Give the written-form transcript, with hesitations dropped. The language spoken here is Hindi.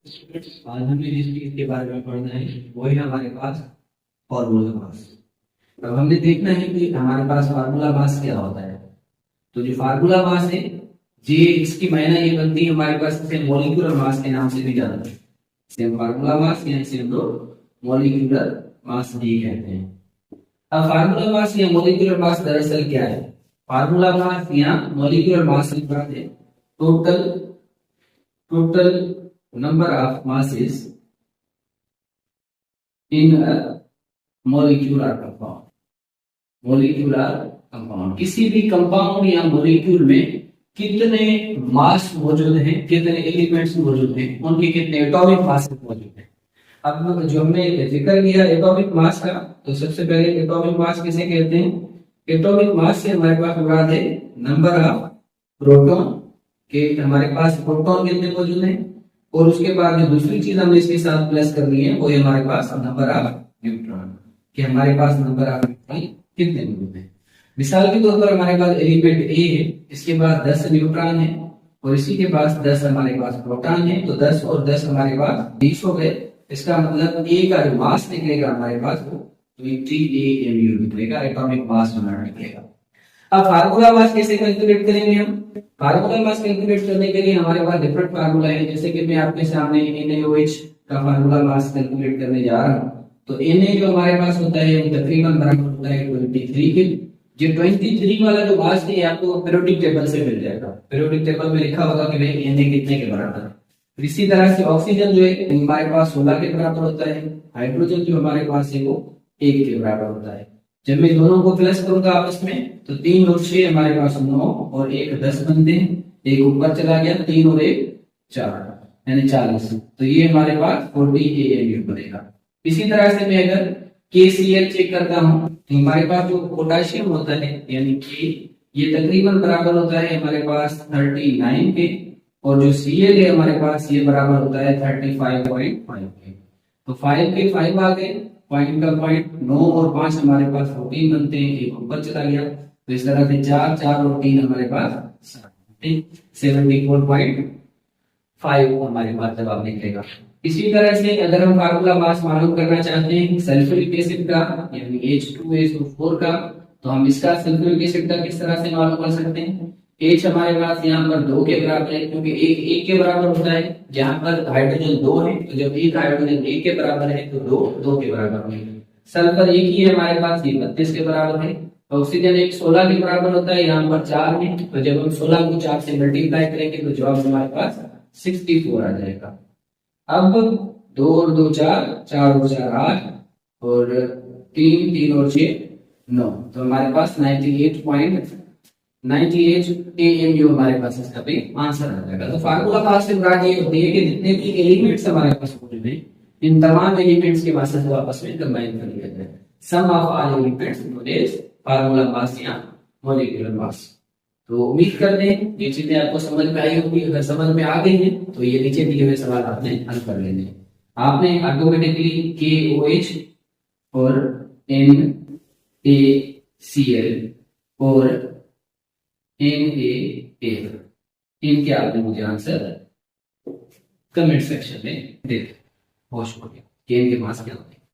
आज हमने जिस चीज के बारे में पढ़ना है वो है हमारे पास फॉर्मूला मास। अब हमने देखना है कि हमारे पास फार्मूला मास क्या होता है। तो जो फार्मूला मास है ये इसकी मायना ये बनती है हमारे पास इसे मॉलिक्यूलर मास के नाम से भी जाना जाता है। इसे हम फार्मूला मास या इसे हम लोग मॉलिक्यूलर मास भी कहते हैं। अब फार्मूला मास या मॉलिक्यूलर मास दरअसल क्या है? फार्मूला मास या मॉलिक्यूलर मास की बात है total total number of masses in a molecular compound। molecular compound किसी भी कंपाउंड या मॉलिक्यूल में कितने मास मौजूद हैं, कितने एलिमेंट्स मौजूद हैं, उनके कितने एटॉमिक मास मौजूद हैं। अब जो हमने जिक्र किया एटॉमिक मास का, तो सबसे पहले एटॉमिक मास किसे कहते हैं? एटॉमिक मास से हमारे पास मुराद है नंबर ऑफ प्रोटॉन के, हमारे पास प्रोटॉन कितने मौजूद हैं, और उसके बाद जो दूसरी चीज हमने इसके साथ प्लस करनी है वो है हमारे पास नंबर ऑफ न्यूट्रॉन, कि हमारे पास नंबर ऑफ न्यूट्रॉन कितने मौजूद हैं। मिसाल के तौर पर हमारे पास एलिमेंट ए है, इसके पास 10 न्यूट्रॉन है और इसी के पास 10 हमारे पास प्रोटॉन है, तो 10 और 10 हमारे पास 20 हो गए। इसका मतलब ए का जो मास निकलेगा हमारे पास वो 20 निकलेगा, एटॉमिक मास हमारा निकलेगा। अब फार्मूला मास कैसे कैलकुलेट करेंगे हम? फार्मूला मास कैलकुलेट करने के लिए हमारे पास डिफरेंट फार्मूला है, जैसे कि मैं आपके सामने NaOH का फार्मूला मास कैलकुलेट करने जा रहा हूं। तो Na जो हमारे पास होता है वो तकरीबन बराबर होता है 23 के। जो 23 वाला जो मास है आपको पीरियोडिक टेबल से मिल जाएगा। पीरियोडिक टेबल में लिखा होगा कि भाई Na कितने के बराबर है। इसी तरह से ऑक्सीजन जो है हमारे पास 16 के बराबर होता है, हाइड्रोजन जो हमारे पास है वो 1 के बराबर होता है। जब मैं दोनों को प्लस करूंगा आपस में तो 3 और 6 हमारे पास 9 और 1 10 बनते हैं, एक ऊपर चला गया, 3 और 1 4 यानी 40। तो ये हमारे पास 40 AMU बनेगा। इसी तरह से मैं अगर KCl चेक करता हूं तो हमारे पास जो पोटेशियम होता है यानी K, ये तकरीबन बराबर होता है हमारे पास 39 के, और जो Cl है हमारे पास ये बराबर होता है 35.5 के। तो 5 के 5 आ गए, पॉइंट का पॉइंट, 9 और 5 हमारे पास 14 बनते हैं, एक ऊपर चला गया, तो इस तरह से 4 4 और 3 हमारे पास 74.5 हमारे पास जवाब निकलेगा। इसी तरह से अगर हम फार्मूला मास मालूम करना चाहते हैं सल्फ्यूरिक एसिड का यानी H2SO4 का, तो हम इसका सल्फ्यूरिक एसिड का किस तरह से मालूम कर सकते हैं? H हमारे पास यहाँ पर 2 के बराबर है, क्योंकि एक 1 के बराबर होता है, जहां पर हाइड्रोजन 2 है, तो जब एक हाइड्रोजन 1 के बराबर है तो 2 2 के बराबर होंगे। सल्फर एक ही है हमारे पास, ये 32 के बराबर है। ऑक्सीजन एक 16 के बराबर होता है, यहाँ पर 4 है, तो जब हम 16 को 4 से मल्टीप्लाई करेंगे तो जवाब हमारे पास 64 आ जाएगा। अब 2 और 2 4, 4 और 4 8, और 3 3 और 6 9, तो हमारे पास 98 AMU हमारे पास इसका भी आंसर आ जाएगा। तो फार्मूला मास से मुराद ये होती है कि जितने भी एलिमेंट्स हमारे पास मौजूद हैं इन तमाम एलिमेंट्स के मासेस को आपस में कंबाइन कर लिया जाए। Sum of all elements known as formula mass या मॉलिक्यूलर मास। तो उम्मीद करते हैं ये चीजें आपको समझ में आई होंगी। अगर समझ में आ गई है तो ये नीचे दिए हुए सवाल आपने हल कर लेने हैं। आपने ऑटोमेटिकली KOH और NaCl और NaF इनके आपने मुझे आंसर कमेंट सेक्शन में दे दो। बहुत शुक्रिया। के इनके मास क्या होते हैं।